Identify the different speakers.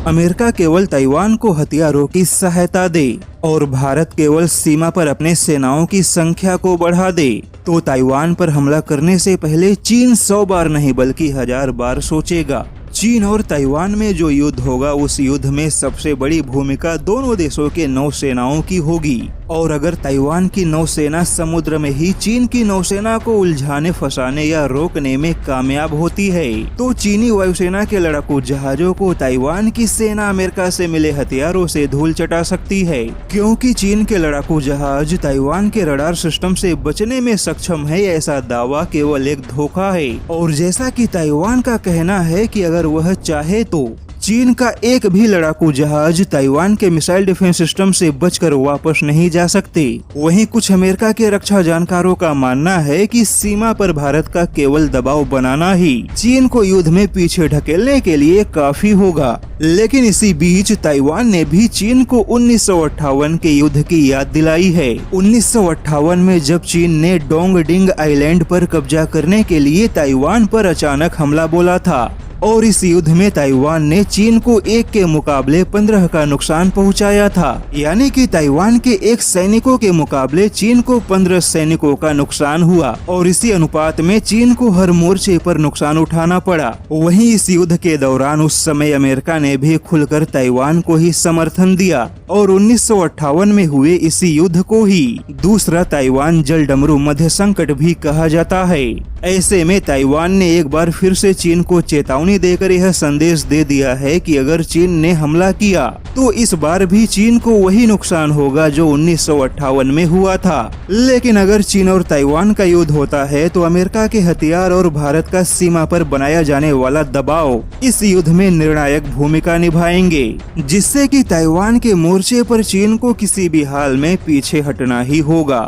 Speaker 1: America केवल Taiwan को हथियारों की सहायता दे और भारत केवल सीमा पर अपने सेनाओं की संख्या को बढ़ा दे, तो ताइवान पर हमला करने से पहले चीन 100 बार नहीं बल्कि 1000 बार सोचेगा। चीन और ताइवान में जो युद्ध होगा, उस युद्ध में सबसे बड़ी भूमिका दोनों देशों के नौसेनाओं की होगी। और अगर ताइवान की नौसेना समुद्र में ही चीन की नौसेना को उलझाने, फंसाने या रोकने में कामयाब होती है, तो चीनी वायुसेना के लड़ाकू जहाजों को ताइवान की सेना अमेरिका से मिले हथियारों से धूल चटा सकती है, क्योंकि चीन के लड़ाकू जहाज ताइवान के रडार सिस्टम से बचने में सक्षम है। ऐसा दावा केवल एक धोखा है। और जैसा कि ताइवान का कहना है कि अगर वह चाहे तो चीन का एक भी लड़ाकू जहाज ताइवान के मिसाइल डिफेंस सिस्टम से बचकर वापस नहीं जा सकते। वहीं कुछ अमेरिका के रक्षा जानकारों का मानना है कि सीमा पर भारत का केवल दबाव बनाना ही चीन को युद्ध में पीछे ढकेलने के लिए काफी होगा। लेकिन इसी बीच ताइवान ने भी चीन को 1958 के युद्ध की याद दिलाई है। 1958 में जब चीन ने डोंगडिंग आइलैंड पर कब्जा करने के लिए ताइवान पर अचानक हमला बोला था, और इस युद्ध में ताइवान ने चीन को 1 के मुकाबले 15 का नुकसान पहुंचाया था। यानी कि ताइवान के 1 सैनिकों के मुकाबले चीन को 15 सैनिकों का नुकसान हुआ, और इसी अनुपात में चीन को हर मोर्चे पर नुकसान उठाना पड़ा। वहीं इस युद्ध के दौरान उस समय अमेरिका ने भी खुलकर ताइवान को ही समर्थन दिया, और 1958 में हुए इसी युद्ध को ही दूसरा ताइवान जलडमरू मध्य संकट भी कहा जाता है। ऐसे में ताइवान ने एक बार फिर से चीन को चेतावनी देकर यह संदेश दे दिया है कि अगर चीन ने हमला किया तो इस बार भी चीन को वही नुकसान होगा जो 1958 में हुआ था। लेकिन अगर चीन और ताइवान का युद्ध होता है तो अमेरिका के हथियार और भारत का सीमा पर बनाया जाने वाला दबाव इस युद्ध में निर्णायक भूमिका निभाएंगे, जिससे कि ताइवान के मोर्चे पर चीन को किसी भी हाल में पीछे हटना ही होगा।